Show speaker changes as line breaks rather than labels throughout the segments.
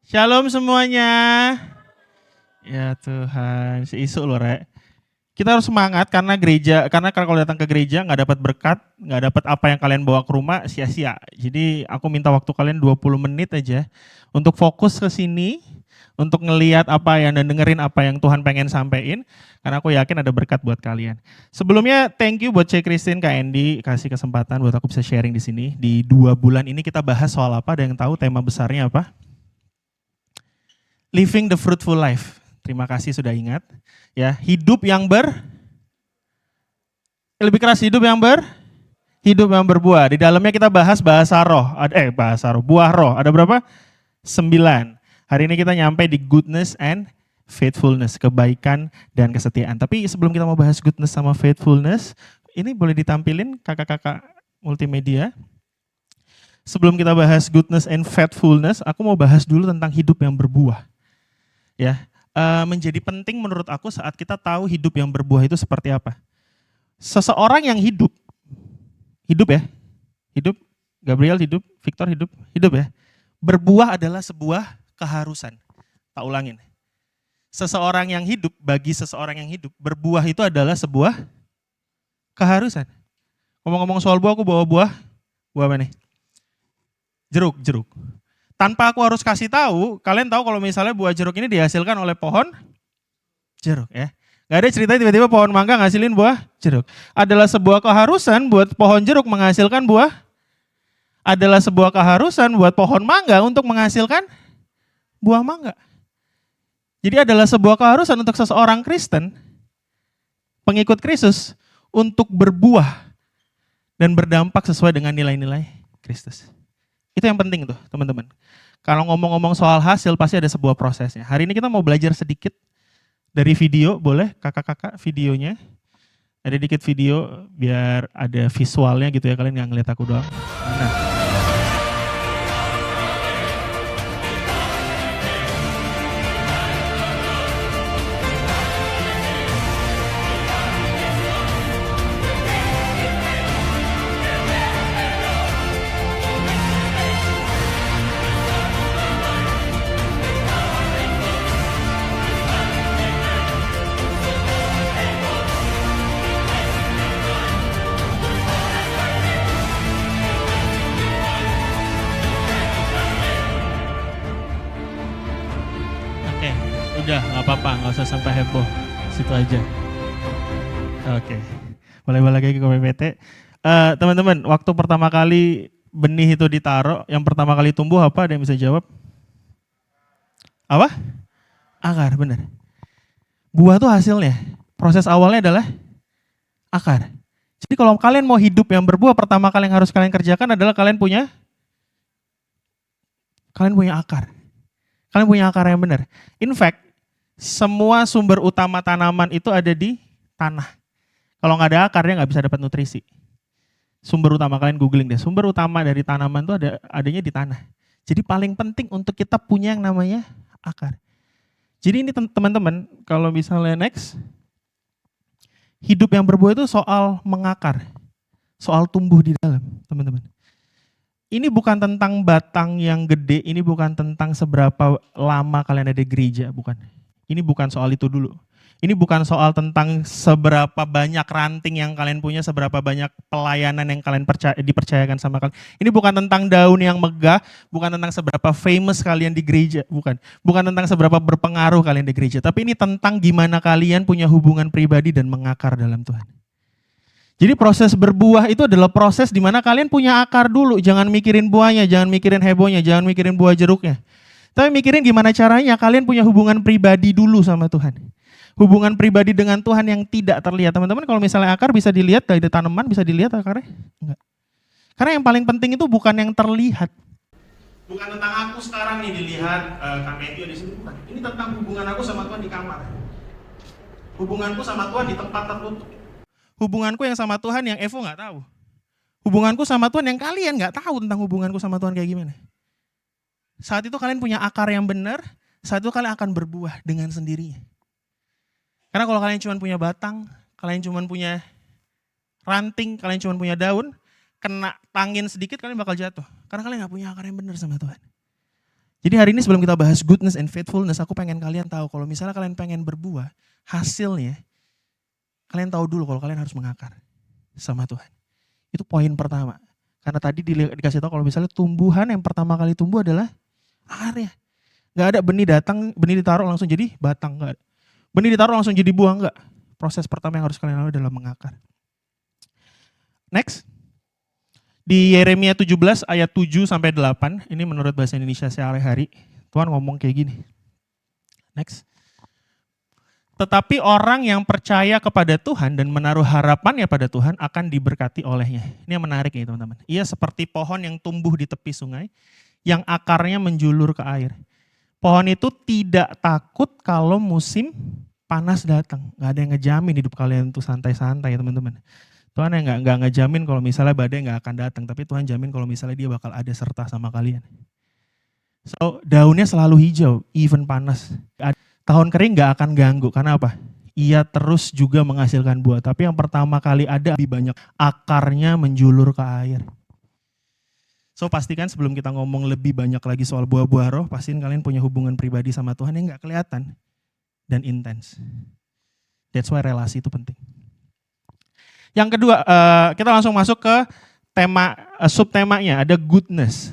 Shalom semuanya. Ya Tuhan, si isu loh Rek. Kita harus semangat karena kalau datang ke gereja nggak dapat berkat, nggak dapat apa yang kalian bawa ke rumah sia-sia. Jadi aku minta waktu kalian 20 menit aja untuk fokus ke sini, untuk ngeliat apa yang dan dengerin apa yang Tuhan pengen sampaikan, karena aku yakin ada berkat buat kalian. Sebelumnya thank you buat Cek Christine, Kak Andy, kasih kesempatan buat aku bisa sharing di sini. Di 2 bulan ini kita bahas soal apa, ada yang tahu tema besarnya apa? Living the fruitful life. Terima kasih sudah ingat. Ya, hidup yang lebih keras hidup yang berbuah. Di dalamnya kita bahas bahasa roh, buah roh. Ada berapa? 9. Hari ini kita nyampe di goodness and faithfulness, kebaikan dan kesetiaan. Tapi sebelum kita mau bahas goodness sama faithfulness, ini boleh ditampilin kakak-kakak multimedia. Sebelum kita bahas goodness and faithfulness, aku mau bahas dulu tentang hidup yang berbuah. Ya, menjadi penting menurut aku saat kita tahu hidup yang berbuah itu seperti apa. Seseorang yang hidup ya, hidup, Gabriel hidup, Victor hidup ya. Berbuah adalah sebuah keharusan. Tak ulangin. Bagi seseorang yang hidup, berbuah itu adalah sebuah keharusan. Ngomong-ngomong soal buah, aku bawa buah apa nih? Jeruk. Tanpa aku harus kasih tahu, kalian tahu kalau misalnya buah jeruk ini dihasilkan oleh pohon jeruk ya. Gak ada cerita tiba-tiba pohon mangga ngasilin buah jeruk. Adalah sebuah keharusan buat pohon jeruk menghasilkan buah. Adalah sebuah keharusan buat pohon mangga untuk menghasilkan buah mangga. Jadi adalah sebuah keharusan untuk seseorang Kristen, pengikut Kristus, untuk berbuah dan berdampak sesuai dengan nilai-nilai Kristus. Itu yang penting tuh teman-teman. Kalau ngomong-ngomong soal hasil pasti ada sebuah prosesnya. Hari ini kita mau belajar sedikit dari video, boleh kakak-kakak videonya. Ada dikit video biar ada visualnya gitu ya, kalian nggak ngeliat aku doang. Nah. Oke, udah nggak apa-apa, nggak usah sampai heboh, situ aja. Oke, boleh balik lagi ke PPT. Teman-teman, waktu pertama kali benih itu ditaruh, yang pertama kali tumbuh apa? Ada yang bisa jawab? Apa? Akar, benar. Buah tuh hasilnya. Proses awalnya adalah akar. Jadi kalau kalian mau hidup yang berbuah, pertama kali yang harus kalian kerjakan adalah kalian punya akar. Kalian punya akar yang benar. In fact, semua sumber utama tanaman itu ada di tanah. Kalau nggak ada akarnya nggak bisa dapat nutrisi. Sumber utama, kalian googling deh, sumber utama dari tanaman itu adanya di tanah. Jadi paling penting untuk kita punya yang namanya akar. Jadi ini teman-teman, kalau misalnya next, hidup yang berbuah itu soal mengakar, soal tumbuh di dalam, teman-teman. Ini bukan tentang batang yang gede, ini bukan tentang seberapa lama kalian ada di gereja, bukan. Ini bukan soal itu dulu. Ini bukan soal tentang seberapa banyak ranting yang kalian punya, seberapa banyak pelayanan yang kalian dipercayakan sama kalian. Ini bukan tentang daun yang megah, bukan tentang seberapa famous kalian di gereja, bukan. Bukan tentang seberapa berpengaruh kalian di gereja, tapi ini tentang gimana kalian punya hubungan pribadi dan mengakar dalam Tuhan. Jadi proses berbuah itu adalah proses di mana kalian punya akar dulu, jangan mikirin buahnya, jangan mikirin hebohnya, jangan mikirin buah jeruknya. Tapi mikirin gimana caranya kalian punya hubungan pribadi dulu sama Tuhan. Hubungan pribadi dengan Tuhan yang tidak terlihat. Teman-teman, kalau misalnya akar bisa dilihat dari tanaman, bisa dilihat akarnya? Enggak. Karena yang paling penting itu bukan yang terlihat. Bukan tentang aku sekarang nih dilihat, Kak Matthew di sini, bukan. Ini tentang hubungan aku sama Tuhan di kamar. Hubunganku sama Tuhan di tempat tertutup. Hubunganku yang sama Tuhan yang Evo nggak tahu. Hubunganku sama Tuhan yang kalian nggak tahu tentang hubunganku sama Tuhan kayak gimana. Saat itu kalian punya akar yang benar, saat itu kalian akan berbuah dengan sendirinya. Karena kalau kalian cuma punya batang, kalian cuma punya ranting, kalian cuma punya daun, kena angin sedikit kalian bakal jatuh. Karena kalian nggak punya akar yang benar sama Tuhan. Jadi hari ini sebelum kita bahas goodness and faithfulness, aku pengen kalian tahu kalau misalnya kalian pengen berbuah, hasilnya kalian tahu dulu kalau kalian harus mengakar sama Tuhan. Itu poin pertama. Karena tadi dikasih tahu kalau misalnya tumbuhan yang pertama kali tumbuh adalah akarnya. Gak ada benih datang, benih ditaruh langsung jadi batang, gak ada. Benih ditaruh langsung jadi buah, enggak. Proses pertama yang harus kalian lalui adalah mengakar. Next. Di Yeremia 17 ayat 7 sampai 8, ini menurut bahasa Indonesia sehari-hari, Tuhan ngomong kayak gini. Next. Tetapi orang yang percaya kepada Tuhan dan menaruh harapannya pada Tuhan akan diberkati olehnya. Ini yang menarik nih teman-teman. Ia seperti pohon yang tumbuh di tepi sungai, yang akarnya menjulur ke air. Pohon itu tidak takut kalau musim panas datang. Gak ada yang ngejamin hidup kalian itu santai-santai ya teman-teman. Tuhan yang nggak ngejamin kalau misalnya badai nggak akan datang, tapi Tuhan jamin kalau misalnya dia bakal ada serta sama kalian. So daunnya selalu hijau, even panas. Tahun kering nggak akan ganggu, karena apa? Ia terus juga menghasilkan buah. Tapi yang pertama kali ada lebih banyak, akarnya menjulur ke air. So pastikan sebelum kita ngomong lebih banyak lagi soal buah-buah roh, pastiin kalian punya hubungan pribadi sama Tuhan yang nggak kelihatan dan intens. That's why relasi itu penting. Yang kedua, kita langsung masuk ke tema subtemanya, ada goodness.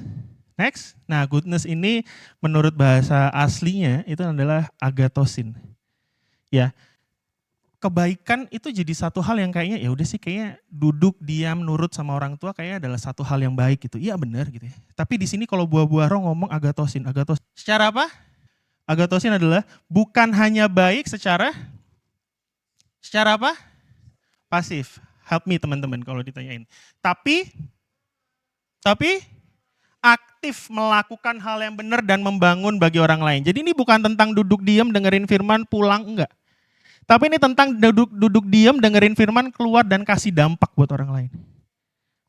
Next, nah goodness ini menurut bahasa aslinya itu adalah agatosin. Ya, kebaikan itu jadi satu hal yang kayaknya ya udah sih kayaknya duduk diam nurut sama orang tua kayaknya adalah satu hal yang baik gitu. Iya benar gitu ya. Tapi di sini kalau buah-buah roh ngomong agatosin. Secara apa? Agatosin adalah bukan hanya baik secara apa? Pasif. Help me teman-teman kalau ditanyain. Tapi aktif melakukan hal yang benar dan membangun bagi orang lain. Jadi ini bukan tentang duduk diam dengerin firman pulang, enggak. Tapi ini tentang duduk diam dengerin firman keluar dan kasih dampak buat orang lain.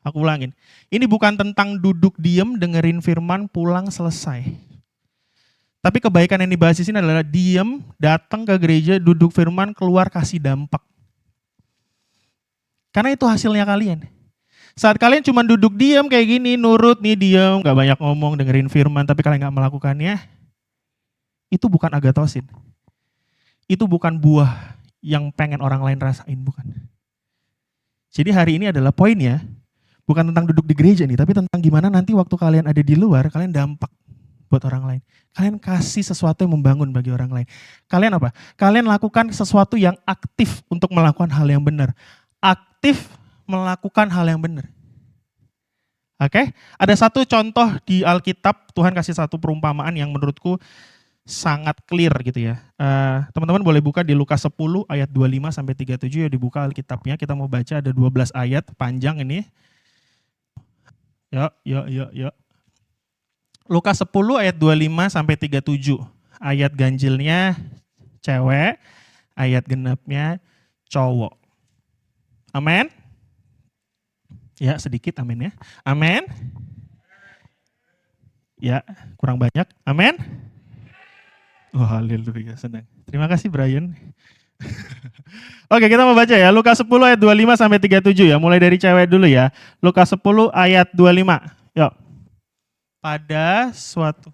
Aku ulangin. Ini bukan tentang duduk diam dengerin firman pulang selesai. Tapi kebaikan yang dibahas di sini adalah diam, datang ke gereja, duduk firman, keluar kasih dampak. Karena itu hasilnya kalian. Saat kalian cuma duduk diam kayak gini, nurut nih diam, gak banyak ngomong, dengerin firman, tapi kalian gak melakukannya, itu bukan agatosin. Itu bukan buah yang pengen orang lain rasain, bukan. Jadi hari ini adalah poinnya, bukan tentang duduk di gereja nih, tapi tentang gimana nanti waktu kalian ada di luar, kalian dampak buat orang lain. Kalian kasih sesuatu yang membangun bagi orang lain. Kalian apa? Kalian lakukan sesuatu yang aktif untuk melakukan hal yang benar. Aktif melakukan hal yang benar. Oke? Ada satu contoh di Alkitab, Tuhan kasih satu perumpamaan yang menurutku sangat clear gitu ya. Teman-teman boleh buka di Lukas 10 ayat 25 sampai 37 ya, dibuka Alkitabnya. Kita mau baca ada 12 ayat panjang ini. Yuk. Lukas 10 ayat 25 sampai 37. Ayat ganjilnya cewek, ayat genapnya cowok. Amin. Ya, sedikit amin ya. Amin. Ya, kurang banyak. Amin. Oh, haleluya, senang. Terima kasih Brian. Oke, kita mau baca ya. Lukas 10 ayat 25 sampai 37 ya. Mulai dari cewek dulu ya. Lukas 10 ayat 25. Yuk. Pada suatu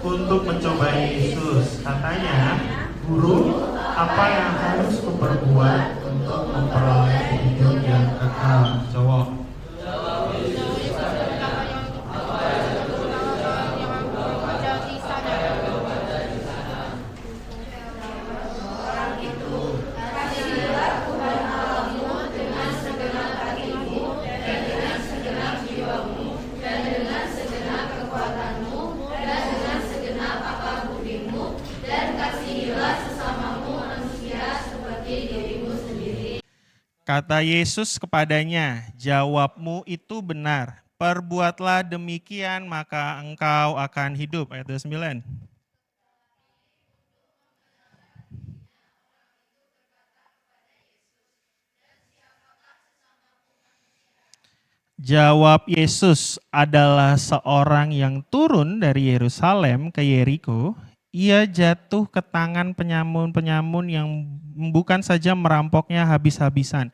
untuk mencobai Yesus, katanya, "Guru, apa yang harus kuperbuat untuk memperoleh hidup yang kekal?" Cowok. Kata Yesus kepadanya, "Jawabmu itu benar. Perbuatlah demikian maka engkau akan hidup." Ayat 29. Jawab Yesus, "Adalah seorang yang turun dari Yerusalem ke Yeriko. Ia jatuh ke tangan penyamun-penyamun yang bukan saja merampoknya habis-habisan,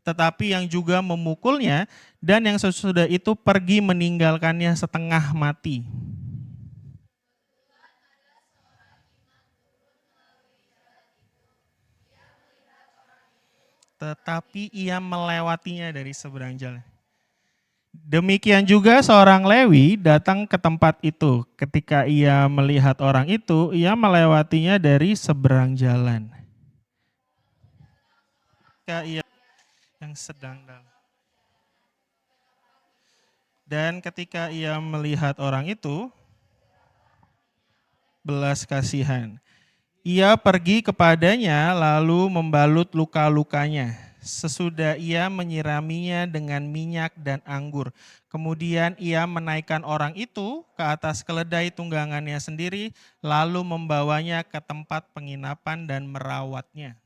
tetapi yang juga memukulnya, dan yang sesudah itu pergi meninggalkannya setengah mati. Tetapi ia melewatinya dari seberang jalan. Demikian juga seorang Lewi datang ke tempat itu. Ketika ia melihat orang itu, ia melewatinya dari seberang jalan. Ketika ia yang sedang dalam. Dan ketika ia melihat orang itu, belas kasihan. Ia pergi kepadanya lalu membalut luka-lukanya. Sesudah ia menyiraminya dengan minyak dan anggur. Kemudian ia menaikkan orang itu ke atas keledai tunggangannya sendiri, lalu membawanya ke tempat penginapan dan merawatnya.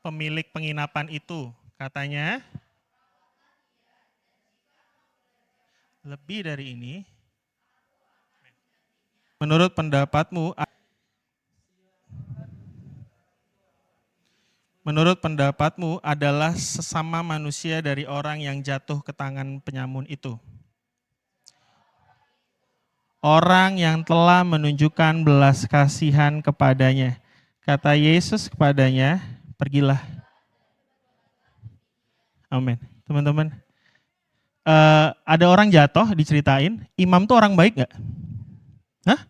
Pemilik penginapan itu katanya, lebih dari ini, menurut pendapatmu adalah sesama manusia dari orang yang jatuh ke tangan penyamun itu. Orang yang telah menunjukkan belas kasihan kepadanya. Kata Yesus kepadanya, pergilah. Amin. Teman-teman, ada orang jatuh diceritain, imam tuh orang baik gak? Hah?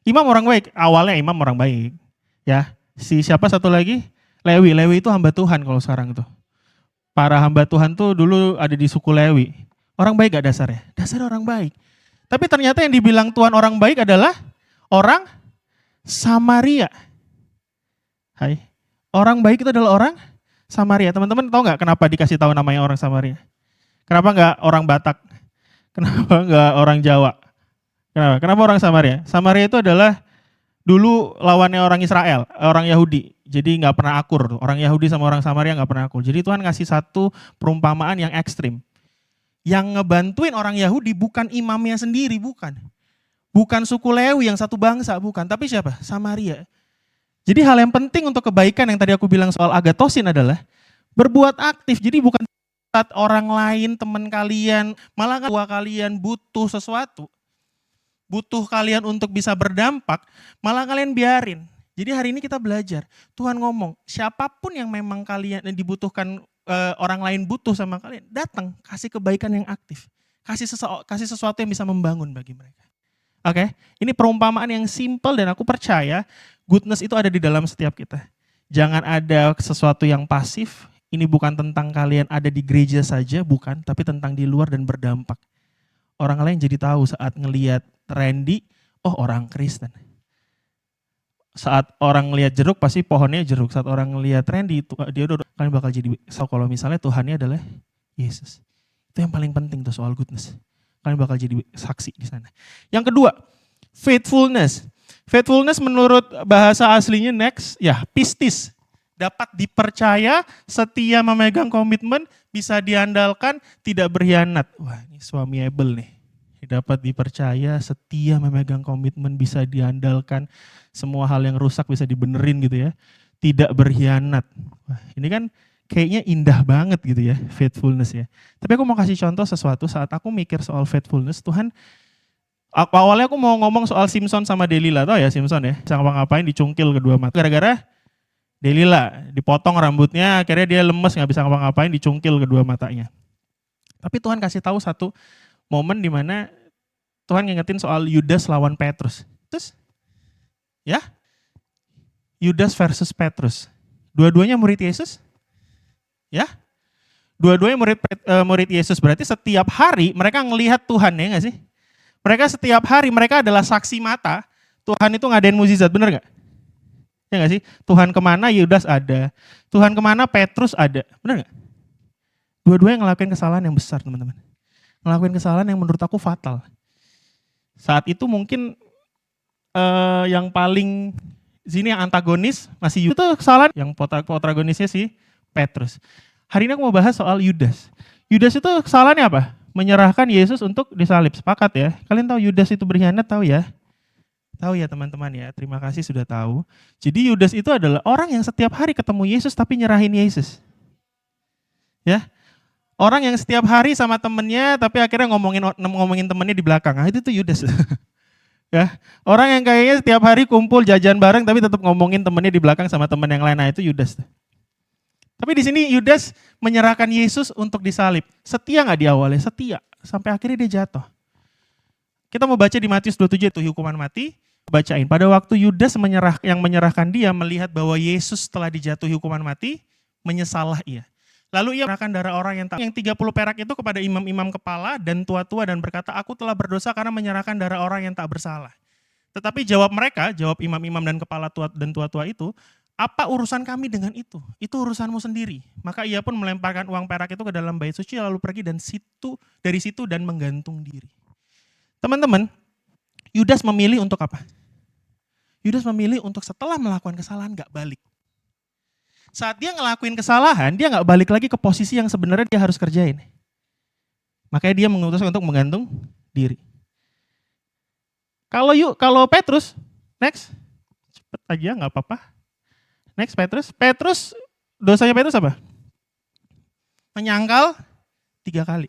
Imam orang baik, awalnya imam orang baik. Ya, si siapa satu lagi? Lewi. Lewi itu hamba Tuhan kalau sekarang tuh. Para hamba Tuhan tuh dulu ada di suku Lewi. Orang baik gak dasarnya? Dasarnya orang baik. Tapi ternyata yang dibilang Tuhan orang baik adalah orang Samaria. Hai. Orang baik itu adalah orang Samaria. Teman-teman tahu nggak kenapa dikasih tahu namanya orang Samaria? Kenapa nggak orang Batak? Kenapa nggak orang Jawa? Kenapa orang Samaria? Samaria itu adalah dulu lawannya orang Israel, orang Yahudi. Jadi nggak pernah akur tuh. Orang Yahudi sama orang Samaria nggak pernah akur. Jadi Tuhan ngasih satu perumpamaan yang ekstrim. Yang ngebantuin orang Yahudi bukan imamnya sendiri, bukan. Bukan suku Lewi yang satu bangsa, bukan. Tapi siapa? Samaria. Jadi hal yang penting untuk kebaikan yang tadi aku bilang soal agatosin adalah berbuat aktif. Jadi bukan saat orang lain, teman kalian, malah kan kalian butuh sesuatu, butuh kalian untuk bisa berdampak, malah kalian biarin. Jadi hari ini kita belajar, Tuhan ngomong, siapapun yang memang kalian yang dibutuhkan, orang lain butuh sama kalian, datang, kasih kebaikan yang aktif. Kasih sesuatu yang bisa membangun bagi mereka. Oke, ini perumpamaan yang simple dan aku percaya goodness itu ada di dalam setiap kita. Jangan ada sesuatu yang pasif, ini bukan tentang kalian ada di gereja saja, bukan, tapi tentang di luar dan berdampak. Orang lain jadi tahu saat ngelihat Randy, oh orang Kristen. Saat orang ngelihat jeruk, pasti pohonnya jeruk. Saat orang ngelihat Randy, dia udah kalian bakal jadi, so kalau misalnya Tuhannya adalah Yesus. Itu yang paling penting tuh soal goodness. Kalian bakal jadi saksi di sana. Yang kedua, faithfulness. Faithfulness menurut bahasa aslinya next, ya pistis. Dapat dipercaya, setia memegang komitmen, bisa diandalkan, tidak berkhianat. Wah ini suami Abel nih. Dapat dipercaya, setia memegang komitmen, bisa diandalkan, semua hal yang rusak bisa dibenerin gitu ya. Tidak berkhianat. Wah ini kan kayaknya indah banget gitu ya, faithfulness ya. Tapi aku mau kasih contoh sesuatu saat aku mikir soal faithfulness, Tuhan, awalnya aku mau ngomong soal Simpson sama Delila, tau ya Simpson ya, bisa ngapa-ngapain dicungkil kedua mata. Gara-gara Delila dipotong rambutnya, akhirnya dia lemes, gak bisa ngapa-ngapain, dicungkil kedua matanya. Tapi Tuhan kasih tahu satu momen di mana Tuhan ngingetin soal Yudas lawan Petrus. Terus, ya, Yudas versus Petrus. Dua-duanya murid Yesus. Ya, dua-duanya murid Yesus, berarti setiap hari mereka ngelihat Tuhan ya nggak sih? Mereka setiap hari, mereka adalah saksi mata, Tuhan itu ngadain mukjizat, bener nggak? Ya nggak sih? Tuhan kemana Yudas ada, Tuhan kemana Petrus ada, bener nggak? Dua-duanya ngelakuin kesalahan yang besar teman-teman. Ngelakuin kesalahan yang menurut aku fatal. Saat itu mungkin yang paling, sini yang antagonis masih Yudas, itu kesalahan yang protagonisnya sih Petrus. Hari ini aku mau bahas soal Yudas. Yudas itu kesalahannya apa? Menyerahkan Yesus untuk disalib. Sepakat ya. Kalian tahu Yudas itu berkhianat, tahu ya? Tahu ya teman-teman ya, terima kasih sudah tahu. Jadi Yudas itu adalah orang yang setiap hari ketemu Yesus tapi nyerahin Yesus. Ya, orang yang setiap hari sama temennya tapi akhirnya ngomongin temennya di belakang. Nah, itu tuh Yudas. Ya, orang yang kayaknya setiap hari kumpul jajan bareng tapi tetap ngomongin temennya di belakang sama temen yang lain. Nah, itu Yudas. Tapi di sini Yudas menyerahkan Yesus untuk disalib. Setia nggak di awalnya? Setia. Sampai akhirnya dia jatuh. Kita mau baca di Matius 27 itu hukuman mati. Bacain. Pada waktu Yudas yang menyerahkan dia melihat bahwa Yesus telah dijatuhi hukuman mati, menyesallah ia. Lalu ia menyerahkan darah orang yang 30 perak itu kepada imam-imam kepala dan tua-tua dan berkata, aku telah berdosa karena menyerahkan darah orang yang tak bersalah. Tetapi jawab mereka, jawab imam-imam dan kepala tua dan tua-tua itu, apa urusan kami dengan itu? Itu urusanmu sendiri. Maka ia pun melemparkan uang perak itu ke dalam bait suci lalu pergi dari situ dan menggantung diri. Teman-teman, Yudas memilih untuk apa? Yudas memilih untuk setelah melakukan kesalahan gak balik. Saat dia ngelakuin kesalahan, dia gak balik lagi ke posisi yang sebenarnya dia harus kerjain. Makanya dia memutuskan untuk menggantung diri. Kalau Petrus, next, cepet aja gak apa-apa. Next Petrus, dosanya Petrus apa? Menyangkal 3 kali.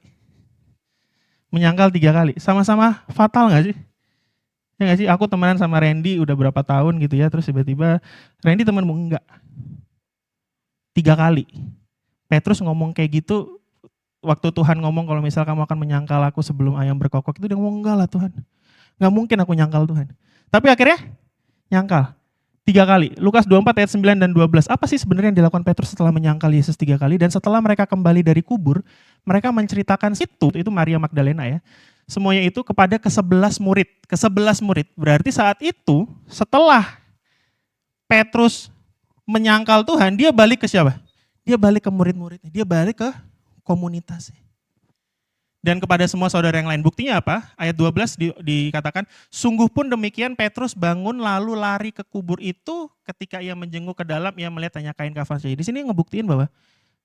Menyangkal 3 kali, sama-sama fatal gak sih? Ya nggak sih, aku temenan sama Randy udah berapa tahun gitu ya, terus tiba-tiba Randy temenmu, enggak. 3 kali. Petrus ngomong kayak gitu, waktu Tuhan ngomong kalau misal kamu akan menyangkal aku sebelum ayam berkokok, itu dia ngomong enggak lah Tuhan. Nggak mungkin aku nyangkal Tuhan. Tapi akhirnya nyangkal 3 kali. Lukas 24 ayat 9 dan 12. Apa sih sebenarnya yang dilakukan Petrus setelah menyangkal Yesus 3 kali? Dan setelah mereka kembali dari kubur, mereka menceritakan itu Maria Magdalena ya. Semuanya itu kepada ke-11 murid. Ke-11 murid. Berarti saat itu, setelah Petrus menyangkal Tuhan, dia balik ke siapa? Dia balik ke murid-muridnya. Dia balik ke komunitasnya. Dan kepada semua saudara yang lain. Buktinya apa? Ayat 12 dikatakan, sungguh pun demikian Petrus bangun lalu lari ke kubur itu. Ketika ia menjenguk ke dalam, ia melihat hanya kain kafan saja. Di sini ngebuktiin bahwa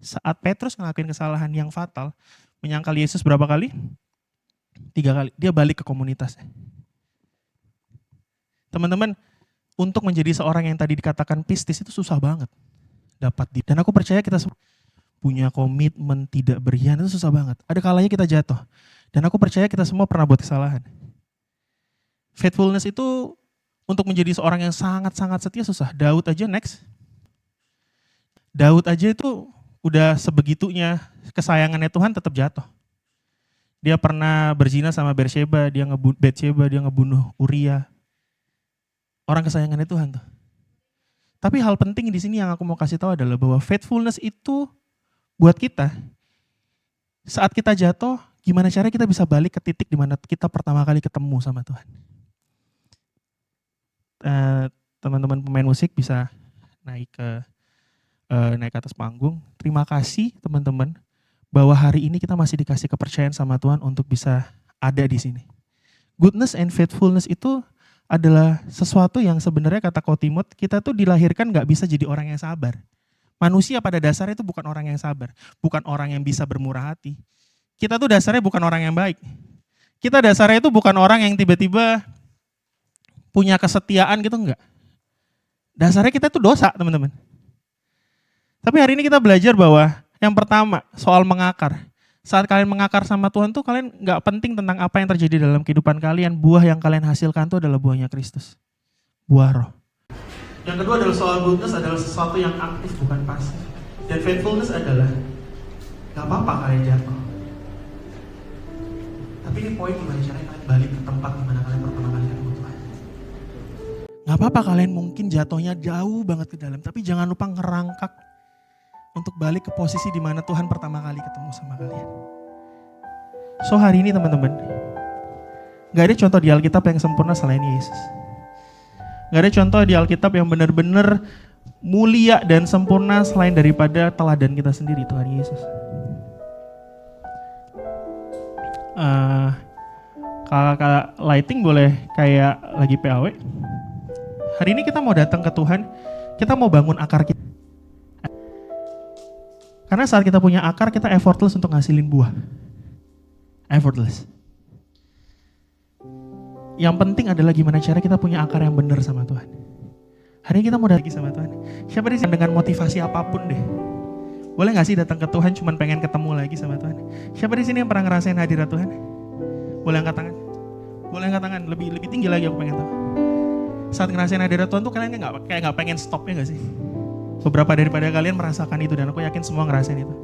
saat Petrus ngelakuin kesalahan yang fatal, menyangkal Yesus berapa kali? 3 kali, dia balik ke komunitasnya. Teman-teman, untuk menjadi seorang yang tadi dikatakan pistis itu susah banget. Dan aku percaya kita semua punya komitmen tidak berkhianat itu susah banget. Ada kalanya kita jatuh. Dan aku percaya kita semua pernah buat kesalahan. Faithfulness itu untuk menjadi seorang yang sangat-sangat setia susah. Daud aja next. Daud aja itu udah sebegitunya kesayangannya Tuhan tetap jatuh. Dia pernah berzina sama Bathsheba, dia ngebunuh Uria. Orang kesayangannya Tuhan tuh. Tapi hal penting di sini yang aku mau kasih tahu adalah bahwa faithfulness itu buat kita, saat kita jatuh, gimana cara kita bisa balik ke titik di mana kita pertama kali ketemu sama Tuhan. Teman-teman pemain musik bisa naik ke atas panggung. Terima kasih teman-teman. Bahwa hari ini kita masih dikasih kepercayaan sama Tuhan untuk bisa ada di sini. Goodness and faithfulness itu adalah sesuatu yang sebenarnya kata Kotimot, kita tuh dilahirkan gak bisa jadi orang yang sabar. Manusia pada dasarnya itu bukan orang yang sabar, bukan orang yang bisa bermurah hati. Kita tuh dasarnya bukan orang yang baik. Kita dasarnya itu bukan orang yang tiba-tiba punya kesetiaan gitu, enggak. Dasarnya kita tuh dosa teman-teman. Tapi hari ini kita belajar bahwa yang pertama, soal mengakar. Saat kalian mengakar sama Tuhan tuh kalian gak penting tentang apa yang terjadi dalam kehidupan kalian. Buah yang kalian hasilkan tuh adalah buahnya Kristus. Buah roh. Yang kedua adalah soal goodness adalah sesuatu yang aktif bukan pasif. Dan faithfulness adalah gak apa-apa kalian jatuh. Tapi ini poin gimana caranya kalian balik ke tempat dimana kalian pertama kali ketemu Tuhan. Gak apa-apa kalian mungkin jatuhnya jauh banget ke dalam. Tapi jangan lupa ngerangkak untuk balik ke posisi di mana Tuhan pertama kali ketemu sama kalian. So hari ini teman-teman, gak ada contoh di Alkitab yang sempurna selain Yesus. Gak ada contoh di Alkitab yang benar-benar mulia dan sempurna selain daripada teladan kita sendiri, Tuhan Yesus. Kakak lighting boleh kayak lagi PAW. Hari ini kita mau datang ke Tuhan, kita mau bangun akar kita. Karena saat kita punya akar, kita effortless untuk ngasilin buah. Effortless. Yang penting adalah gimana cara kita punya akar yang benar sama Tuhan. Hari ini kita mau datang lagi sama Tuhan. Siapa di sini dengan motivasi apapun deh. Boleh gak sih datang ke Tuhan cuman pengen ketemu lagi sama Tuhan? Siapa di sini yang pernah ngerasain hadirat Tuhan? Boleh angkat tangan? Boleh angkat tangan? Lebih tinggi lagi aku pengen tahu. Saat ngerasain hadirat Tuhan tuh kalian kayak gak pengen stopnya gak sih? Beberapa daripada kalian merasakan itu dan aku yakin semua ngerasain itu.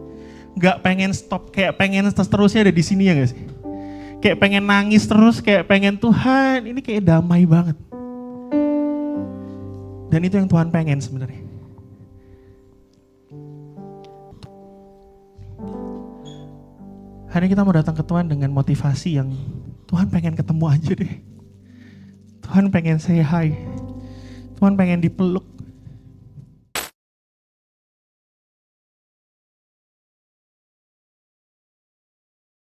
Gak pengen stop, kayak pengen terusnya ada di sini ya gak sih? Kayak pengen nangis terus, kayak pengen Tuhan, ini kayak damai banget. Dan itu yang Tuhan pengen sebenarnya. Hari ini kita mau datang ke Tuhan dengan motivasi yang Tuhan pengen ketemu aja deh. Tuhan pengen say hi. Tuhan pengen dipeluk.